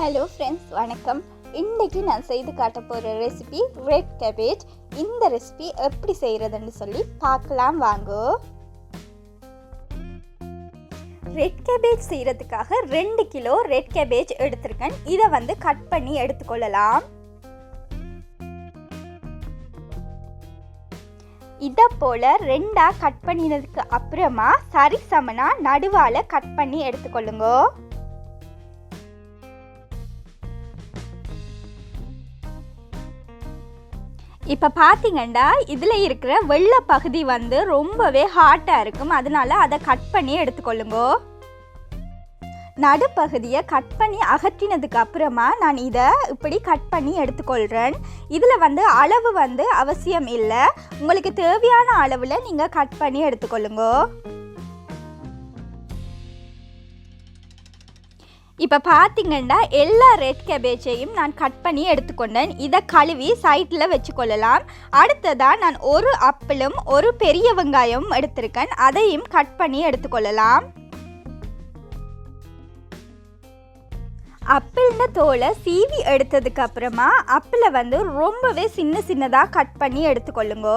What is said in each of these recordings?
Hello friends, வணக்கம். இன்றைக்கி நான் செய்து காட்ட போகிற ரெசிபி ரெட் கேபேஜ். இந்த ரெசிபி எப்படி செய்கிறதுன்னு சொல்லி பார்க்கலாம் வாங்க. ரெட் கேபேஜ் செய்கிறதுக்காக 2 கிலோ ரெட் கேபேஜ் எடுத்திருக்கேன். இதை கட் பண்ணி எடுத்துக்கொள்ளலாம். இதை போல் 2ஆக கட் பண்ணினதுக்கு அப்புறமா சரிசமனா நடுவால் கட் பண்ணி எடுத்துக்கொள்ளுங்க. இப்போ பார்த்தீங்கன்னா இதில் இருக்கிற வெள்ளை பகுதி ரொம்பவே ஹாட்டாக இருக்கும். அதனால அதை கட் பண்ணி எடுத்துக்கொள்ளுங்க. நடுப்பகுதியை கட் பண்ணி அகற்றினதுக்கு அப்புறமா நான் இதை இப்படி கட் பண்ணி எடுத்துக்கொள்கிறேன். இதில் அளவு அவசியம் இல்லை. உங்களுக்கு தேவையான அளவில் நீங்கள் கட் பண்ணி எடுத்துக்கொள்ளுங்க. இப்போ பார்த்தீங்கன்னா எல்லா ரெட் கேபேஜையும் நான் கட் பண்ணி எடுத்துக்கொண்டேன். இதை கழுவி சைடில் வச்சுக்கொள்ளலாம். அடுத்ததாக நான் ஒரு ஆப்பிளும் ஒரு பெரிய வெங்காயமும் எடுத்திருக்கேன். அதையும் கட் பண்ணி எடுத்துக்கொள்ளலாம். ஆப்பிள்ன தோலை சீவி எடுத்ததுக்கு அப்புறமா ஆப்பிளை ரொம்பவே சின்னதாக கட் பண்ணி எடுத்துக்கொள்ளுங்க.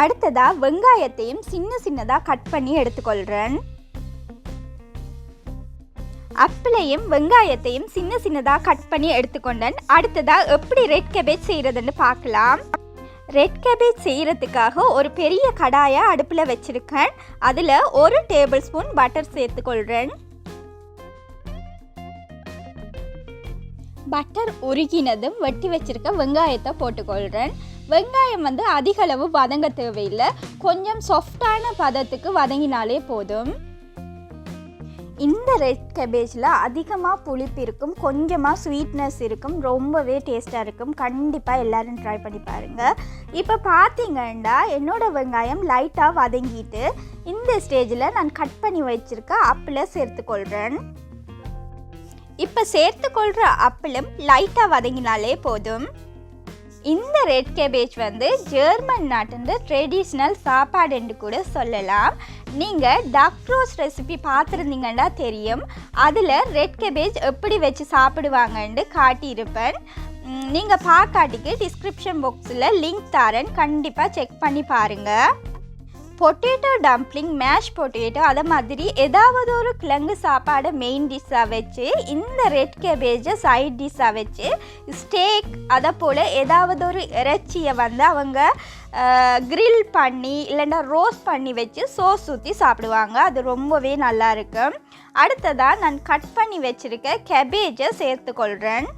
அடுத்ததாக வெங்காயத்தையும் சின்னதாக கட் பண்ணி எடுத்துக்கொள்கிறேன். ஆப்பிளையும் வெங்காயத்தையும் சின்னதாக கட் பண்ணி எடுத்துக்கொண்டேன். அடுத்ததாக எப்படி ரெட் கேபேஜ் செய்கிறதுன்னு பார்க்கலாம். ரெட் கேபேஜ் செய்கிறதுக்காக ஒரு பெரிய கடாயை அடுப்பில் வச்சுருக்கேன். அதில் 1 டேபிள் ஸ்பூன் பட்டர் சேர்த்துக்கொள்கிறேன். பட்டர் உருகினதும் வெட்டி வச்சுருக்க வெங்காயத்தை போட்டுக்கொள்கிறேன். வெங்காயம் அதிக அளவு வதங்க தேவையில்லை. கொஞ்சம் சாஃப்டான பதத்துக்கு வதங்கினாலே போதும். இந்த ரெட் கேபேஜில் அதிகமாக புளிப்பு இருக்கும், கொஞ்சமாக ஸ்வீட்னஸ் இருக்கும், ரொம்பவே டேஸ்ட்டாக இருக்கும். கண்டிப்பாக எல்லோரும் ட்ரை பண்ணி பாருங்கள். இப்போ பார்த்தீங்கன்னா என்னோடய வெங்காயம் லைட்டாக வதங்கிட்டு இந்த ஸ்டேஜில் நான் கட் பண்ணி வச்சுருக்க ஆப்பிளை சேர்த்துக்கொள்கிறேன். இப்போ சேர்த்துக்கொள்கிற ஆப்பிளும் லைட்டாக வதங்கினாலே போதும். இந்த ரெட் கேபேஜ் ஜெர்மன் நாட்டு ட்ரெடிஷ்னல் சாப்பாடுன்னு கூட சொல்லலாம். நீங்கள் டக் ரோஸ்ட் ரெசிபி பார்த்துருந்தீங்கன்னா தெரியும். அதில் ரெட் கேபேஜ் எப்படி வச்சு சாப்பிடுவாங்கன்னு காட்டியிருப்பேன். நீங்கள் பார்க்காட்டிக்கு டிஸ்கிரிப்ஷன் பாக்ஸில் லிங்க் தரேன், கண்டிப்பாக செக் பண்ணி பாருங்கள். பொட்டேட்டோ டம்ப்ளிங், மேஷ் பொட்டேட்டோ, அதை மாதிரி ஏதாவது ஒரு கிழங்கு சாப்பாடை மெயின் டிஷ்ஷாக வச்சு இந்த ரெட் கேபேஜை சைட் டிஷ்ஷாக வச்சு ஸ்டேக் அதை போல் ஏதாவது ஒரு இறைச்சியை அவங்க கிரில் பண்ணி இல்லைன்னா ரோஸ்ட் பண்ணி வச்சு சோஸ் ஊற்றி சாப்பிடுவாங்க. அது ரொம்பவே நல்லா இருக்கும். அடுத்ததாக நான் கட் பண்ணி வச்சுருக்க கேபேஜை சேர்த்துக்கொள்கிறேன்.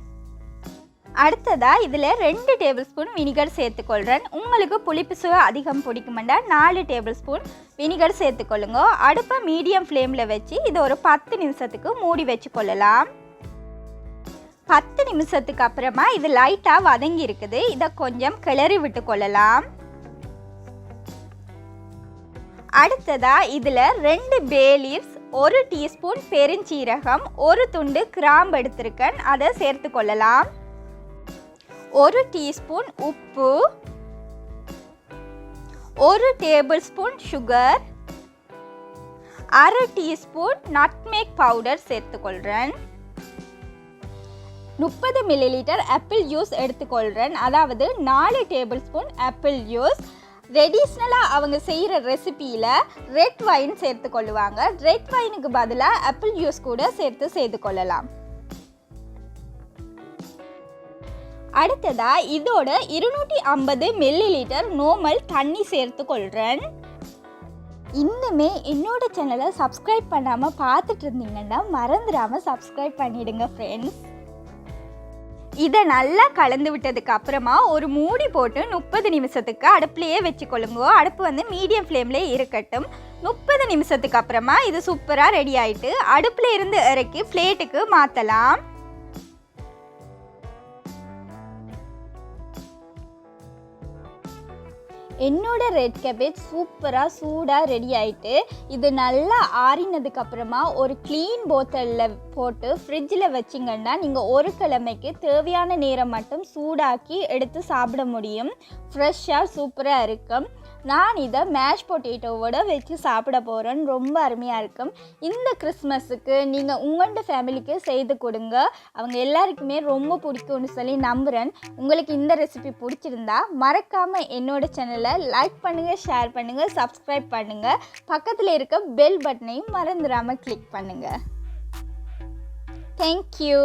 அடுத்ததாக இதில் 2 டேபிள் ஸ்பூன் வினிகர் சேர்த்துக்கொள்கிறேன். உங்களுக்கு புளிப்பு சுவை அதிகம் பிடிக்குமெண்டா 4 டேபிள் ஸ்பூன் வினிகர் சேர்த்துக்கொள்ளுங்க. அடுப்பை மீடியம் ஃப்ளேமில் வச்சு இதை ஒரு 10 நிமிஷத்துக்கு மூடி வச்சுக்கொள்ளலாம். 10 நிமிஷத்துக்கு அப்புறமா இது லைட்டாக வதங்கி இருக்குது. இதை கொஞ்சம் கிளறி விட்டு கொள்ளலாம். அடுத்ததாக இதில் 2 பே லீவ்ஸ், 1 டீஸ்பூன் பெருஞ்சீரகம், 1 துண்டு கிராம்பு எடுத்திருக்கேன். அதை சேர்த்து கொள்ளலாம். 1 டீஸ்பூன் உப்பு, 1 table spoon sugar, 1/2 teaspoon nutmeg powder சேர்த்துக்கொள்கிறேன். 30 மில்லிலிட்டர் ஆப்பிள் ஜூஸ் எடுத்துக்கொள்கிறேன். அதாவது 4 டேபிள் ஸ்பூன் ஆப்பிள் ஜூஸ். ட்ரெடிஷ்னலாக அவங்க செய்கிற ரெசிப்பியில் ரெட் வைன் சேர்த்துக்கொள்ளுவாங்க. ரெட் வைனுக்கு பதிலாக ஆப்பிள் ஜூஸ் கூட செய்து கொள்ளலாம். அடுத்ததாக இதோட 250 மில்லிலிட்டர் நார்மல் தண்ணி சேர்த்துக்கொள்கிறேன். இன்னுமே என்னோட சேனலை சப்ஸ்கிரைப் பண்ணாமல் பார்த்துட்டு இருந்தீங்கன்னா மறந்துடாமல் சப்ஸ்கிரைப் பண்ணிவிடுங்க ஃப்ரெண்ட்ஸ். இதை நல்லா கலந்து விட்டதுக்கு அப்புறமா ஒரு மூடி போட்டு 30 நிமிஷத்துக்கு அடுப்புலையே வச்சுக்கொள்ளுங்க. அடுப்பு மீடியம் ஃப்ளேம்லேயே இருக்கட்டும். 30 நிமிஷத்துக்கு அப்புறமா இது சூப்பராக ரெடி ஆகிட்டு அடுப்பில் இருந்து இறக்கி பிளேட்டுக்கு மாற்றலாம். என்னோட ரெட் கேபேஜ் சூப்பராக சூடாக ரெடி ஆகிட்டு இது நல்லா ஆறினதுக்கு அப்புறமா ஒரு க்ளீன் போத்தலில் போட்டு ஃப்ரிட்ஜில் வச்சிங்கன்னா நீங்கள் ஒரு கிழமைக்கு தேவையான நேரம் மட்டும் சூடாக்கி எடுத்து சாப்பிட முடியும். ஃப்ரெஷ்ஷாக சூப்பராக இருக்கும். நான் இதை மேஷ் பொட்டேட்டோவோட வச்சு சாப்பிட போகிறேன். ரொம்ப அருமையாக இருக்கும். இந்த கிறிஸ்மஸுக்கு நீங்கள் உங்களோட ஃபேமிலிக்கு செய்து கொடுங்க. அவங்க எல்லாருக்குமே ரொம்ப பிடிக்கும்னு சொல்லி நம்புகிறேன். உங்களுக்கு இந்த ரெசிபி பிடிச்சிருந்தா மறக்காமல் என்னோட சேனலை லைக் பண்ணுங்கள், ஷேர் பண்ணுங்கள், சப்ஸ்கிரைப் பண்ணுங்கள். பக்கத்தில் இருக்க பெல் பட்டனையும் மறந்துடாமல் கிளிக் பண்ணுங்கள். Thank you.